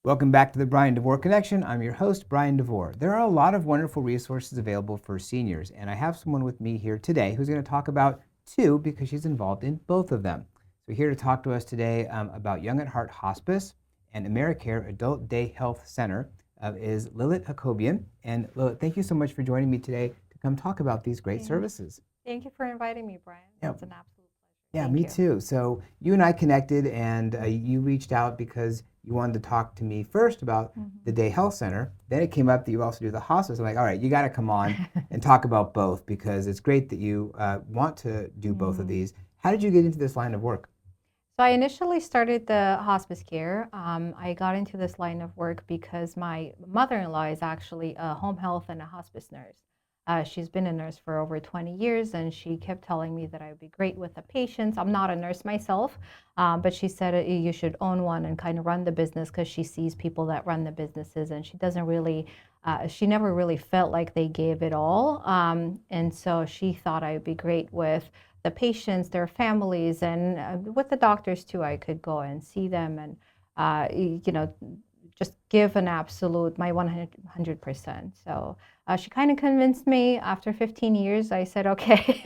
Welcome back to the Bryan Devore Connection. I'm your host, Bryan Devore. There are a lot of wonderful resources available for seniors, and I have someone with me here today who's going to talk about two because she's involved in both of them. So here to talk to us today about Young at Heart Hospice and AmeriCare Adult Day Health Center is Lilit Hakobyan. And Lilit, thank you so much for joining me today to come talk about these great services. Thank you for inviting me, Bryan. It's an absolute pleasure. Yeah, Thank me you. too. So you and I connected, and you reached out because you wanted to talk to me first about the Day Health Center. Then it came up that you also do the hospice. I'm like, all right, you got to come on and talk about both because it's great that you want to do both of these. How did you get into this line of work? So I initially started the hospice care. I got into this line of work because my mother-in-law is actually a home health and a hospice nurse. She's been a nurse for over 20 years, and she kept telling me that I would be great with the patients. I'm not a nurse myself, but she said you should own one and kind of run the business because she sees people that run the businesses, and she doesn't really, she never really felt like they gave it all. And so she thought I would be great with the patients, their families, and with the doctors too. I could go and see them and, just give an absolute, my 100%. So she kind of convinced me. After 15 years, I said, okay.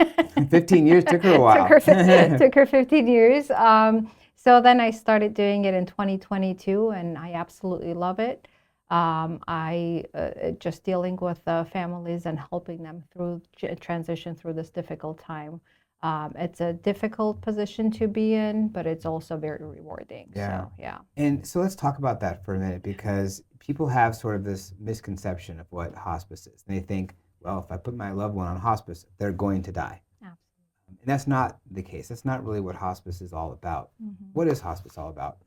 15 years took her a while. took her 15 years. So then I started doing it in 2022, and I absolutely love it. I just dealing with families and helping them through transition through this difficult time. It's a difficult position to be in, but it's also very rewarding. Yeah. So, yeah. And so let's talk about that for a minute because people have sort of this misconception of what hospice is. And they think, well, if I put my loved one on hospice, they're going to die. Absolutely. And that's not the case. That's not really what hospice is all about. What is hospice all about?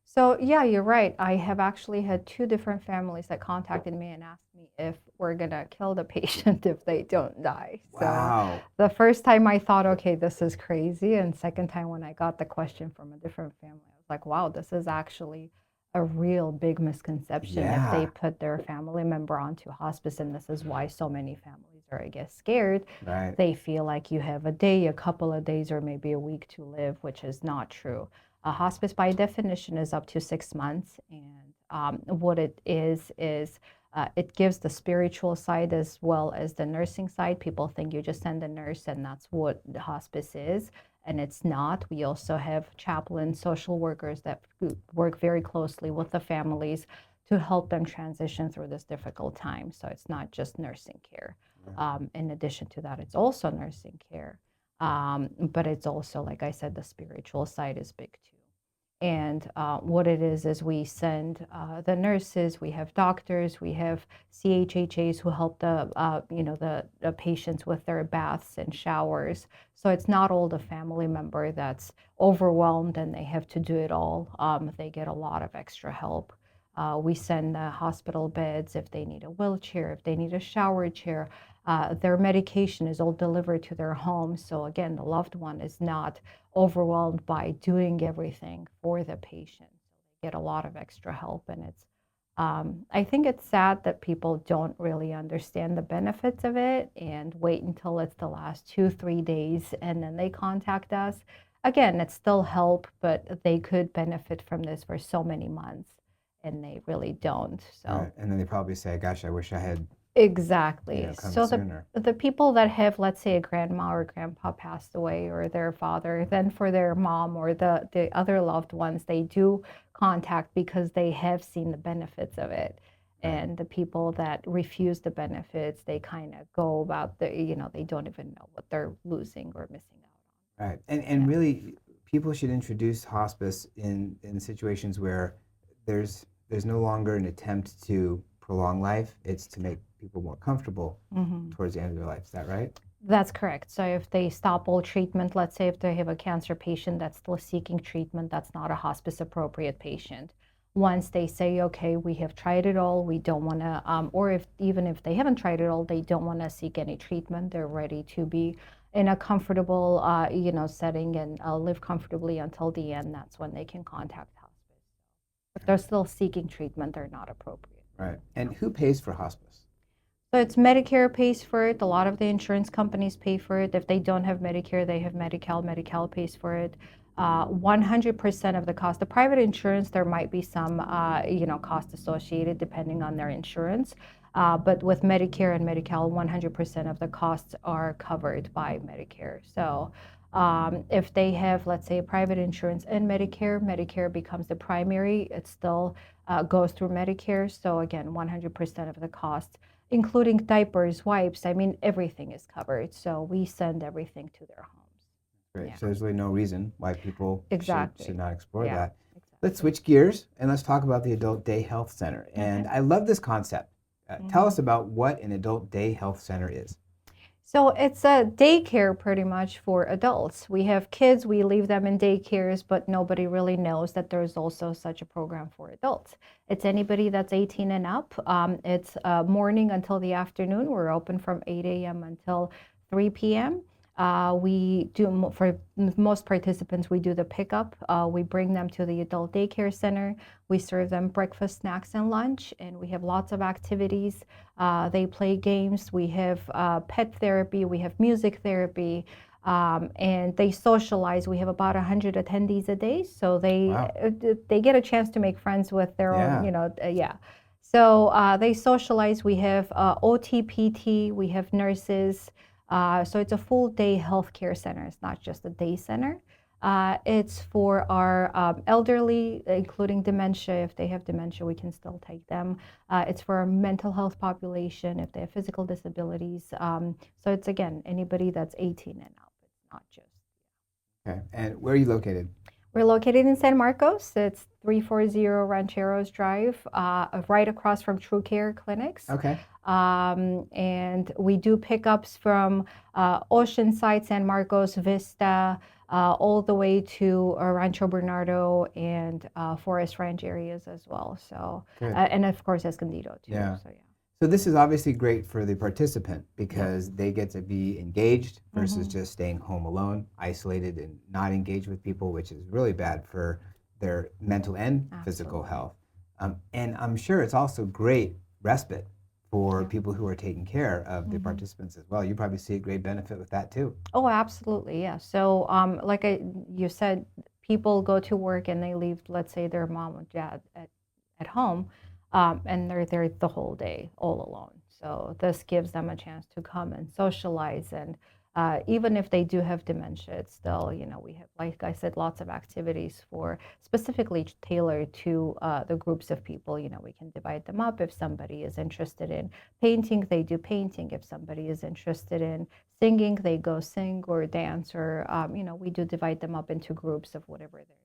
So, yeah, you're right. I have actually had two different families that contacted me and asked me if we're going to kill the patient if they don't die. Wow. So, the first time I thought, okay, this is crazy. And second time when I got the question from a different family, I was like, wow, this is actually a real big misconception if they put their family member onto hospice. And this is why so many families are, I guess, scared. Right. They feel like you have a day, a couple of days, or maybe a week to live, which is not true. A hospice, by definition, is up to 6 months, and what it is it gives the spiritual side as well as the nursing side. People think you just send a nurse, and that's what the hospice is, and it's not. We also have chaplains, social workers that work very closely with the families to help them transition through this difficult time. So it's not just nursing care. In addition to that, it's also nursing care. But it's also, like I said, the spiritual side is big too. And what it is we send the nurses, we have doctors, we have CHHAs who help the patients with their baths and showers. So it's not all the family member that's overwhelmed and they have to do it all. They get a lot of extra help. We send the hospital beds if they need a wheelchair, if they need a shower chair. Their medication is all delivered to their home. So again, the loved one is not overwhelmed by doing everything for the patient. They get a lot of extra help, and I think it's sad that people don't really understand the benefits of it and wait until it's the last 2-3 days and then they contact us. Again, it's still help, but they could benefit from this for so many months, and they really don't. So. Right. And then they probably say, gosh, I wish I had Exactly. come So sooner. the people that have, let's say, a grandma or grandpa passed away or their father, then for their mom or the other loved ones, they do contact because they have seen the benefits of it. Right. And the people that refuse the benefits, they kind of go about they don't even know what they're losing or missing out on. Right. And really, people should introduce hospice in situations where there's no longer an attempt to prolong life. It's to make people more comfortable towards the end of their life. Is that right? That's correct. So if they stop all treatment, let's say if they have a cancer patient that's still seeking treatment, that's not a hospice appropriate patient. Once they say, okay, we have tried it all, we don't want to, or even if they haven't tried it all, they don't want to seek any treatment, they're ready to be in a comfortable, setting and live comfortably until the end, that's when they can contact hospice. If they're still seeking treatment, they're not appropriate. Right. And who pays for hospice? So it's Medicare pays for it. A lot of the insurance companies pay for it. If they don't have Medicare, they have Medi-Cal. Medi-Cal pays for it. 100% of the cost. The private insurance, there might be some, cost associated depending on their insurance. But with Medicare and Medi-Cal, 100% of the costs are covered by Medicare. So if they have, let's say, private insurance and Medicare, Medicare becomes the primary. It still goes through Medicare. So again, 100% of the cost, including diapers, wipes. I mean, everything is covered. So we send everything to their homes. Great. Yeah. So there's really no reason why people Exactly. should not explore Yeah, that. exactly. Let's switch gears and let's talk about the Adult Day Health Center. And I love this concept. Tell us about what an Adult Day Health Center is. So it's a daycare pretty much for adults. We have kids, we leave them in daycares, but nobody really knows that there's also such a program for adults. It's anybody that's 18 and up. It's morning until the afternoon. We're open from 8 a.m. until 3 p.m. We do, for most participants, we do the pickup. We bring them to the adult daycare center. We serve them breakfast, snacks, and lunch, and we have lots of activities. They play games. We have pet therapy. We have music therapy. And they socialize. We have about 100 attendees a day, so they get a chance to make friends with their own, So they socialize. We have OT, PT. We have nurses. So it's a full day healthcare center. It's not just a day center. It's for our elderly, including dementia. If they have dementia, we can still take them. It's for our mental health population, if they have physical disabilities. So it's, again, anybody that's 18 and up. It's not just. Okay. And where are you located? We're located in San Marcos. It's 340 Rancheros Drive, right across from True Care Clinics. Okay. And we do pickups from Oceanside, San Marcos, Vista, all the way to Rancho Bernardo and Forest Ranch areas as well. So, and of course Escondido too. Yeah. So, yeah. So this is obviously great for the participant because they get to be engaged versus just staying home alone, isolated and not engaged with people, which is really bad for their mental and physical health. And I'm sure it's also great respite for people who are taking care of the participants as well. You probably see a great benefit with that too. Oh, absolutely, yeah. So like you said, people go to work and they leave, let's say, their mom or dad at home. And they're there the whole day, all alone. So this gives them a chance to come and socialize. And even if they do have dementia, it's still, we have, like I said, lots of activities for specifically tailored to the groups of people. We can divide them up. If somebody is interested in painting, they do painting. If somebody is interested in singing, they go sing or dance, or, we do divide them up into groups of whatever they're interested in.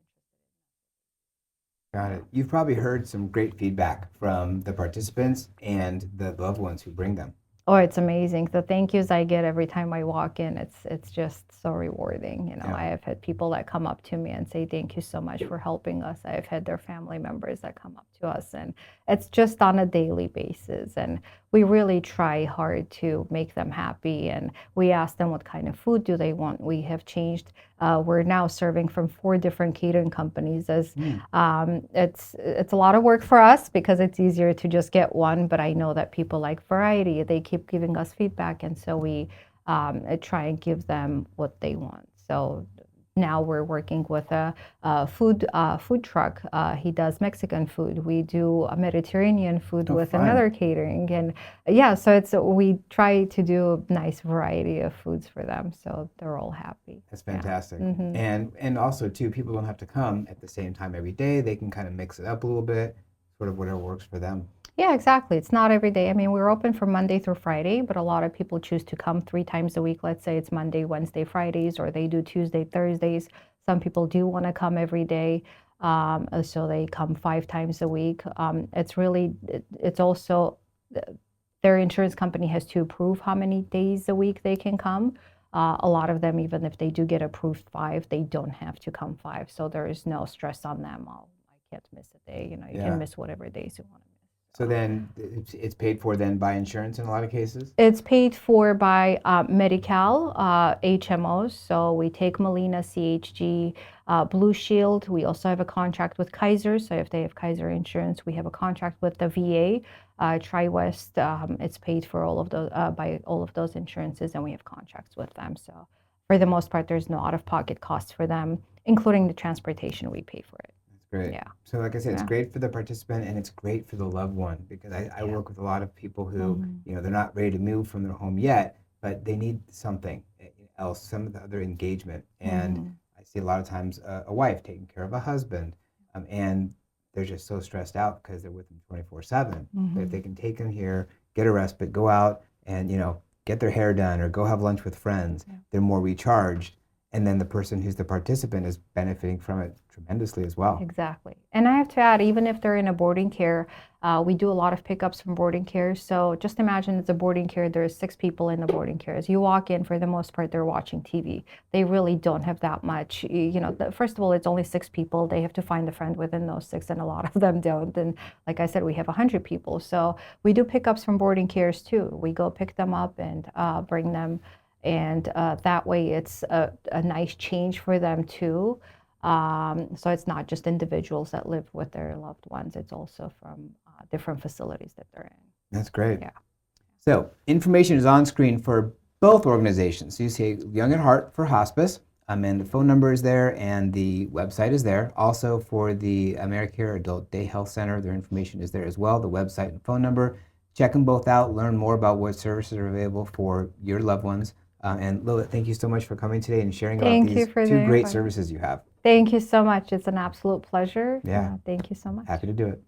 Got it. You've probably heard some great feedback from the participants and the loved ones who bring them. Oh, it's amazing. The thank yous I get every time I walk in, it's just so rewarding. I have had people that come up to me and say, thank you so much for helping us. I've had their family members that come up to us, and it's just on a daily basis. And we really try hard to make them happy. And we ask them what kind of food do they want. We have changed. We're now serving from 4 different catering companies. It's a lot of work for us because it's easier to just get one. But I know that people like variety. They keep giving us feedback, and so we try and give them what they want. So now we're working with a food truck. He does Mexican food. We do a Mediterranean food with another catering, and so we try to do a nice variety of foods for them, so they're all happy. That's fantastic. And also too, people don't have to come at the same time every day. They can kind of mix it up a little bit, sort of whatever works for them. Yeah, exactly. It's not every day. I mean, we're open from Monday through Friday, but a lot of people choose to come 3 times a week. Let's say it's Monday, Wednesday, Fridays, or they do Tuesday, Thursdays. Some people do want to come every day, so they come 5 times a week. It's also, their insurance company has to approve how many days a week they can come. A lot of them, even if they do get approved 5, they don't have to come 5. So there is no stress on them. Oh, I can't miss a day. You can miss whatever days you want to. So then it's paid for then by insurance in a lot of cases? It's paid for by Medi-Cal, HMOs. So we take Molina, CHG, Blue Shield. We also have a contract with Kaiser. So if they have Kaiser insurance, we have a contract with the VA, TriWest. It's paid for all of those by all of those insurances, and we have contracts with them. So for the most part, there's no out-of-pocket costs for them. including the transportation, we pay for it. That's great. Yeah. So like I said, it's Yeah. great for the participant and it's great for the loved one, because I work with a lot of people who, they're not ready to move from their home yet, but they need something else, some of the other engagement. And I see a lot of times a wife taking care of a husband, and they're just so stressed out because they're with them 24/7. But if they can take them here, get a respite, go out and, get their hair done or go have lunch with friends, they're more recharged. And then the person who's the participant is benefiting from it tremendously as well. Exactly. And I have to add, even if they're in a boarding care, we do a lot of pickups from boarding care. So just imagine it's a boarding care, there's 6 people in the boarding care. As you walk in, for the most part, they're watching TV. They really don't have that much, first of all, it's only 6 people. They have to find a friend within those 6, and a lot of them don't. And like I said, we have 100 people. So we do pickups from boarding cares too. We go pick them up and bring them. And that way it's a nice change for them too. So it's not just individuals that live with their loved ones, it's also from different facilities that they're in. That's great. Yeah. So information is on screen for both organizations. So you see Young at Heart for hospice, and the phone number is there and the website is there. Also for the AmeriCare Adult Day Health Center, their information is there as well, the website and phone number. Check them both out, learn more about what services are available for your loved ones. And Lilit, thank you so much for coming today and sharing about these 2 great services you have. Thank you so much. It's an absolute pleasure. Yeah. Thank you so much. Happy to do it.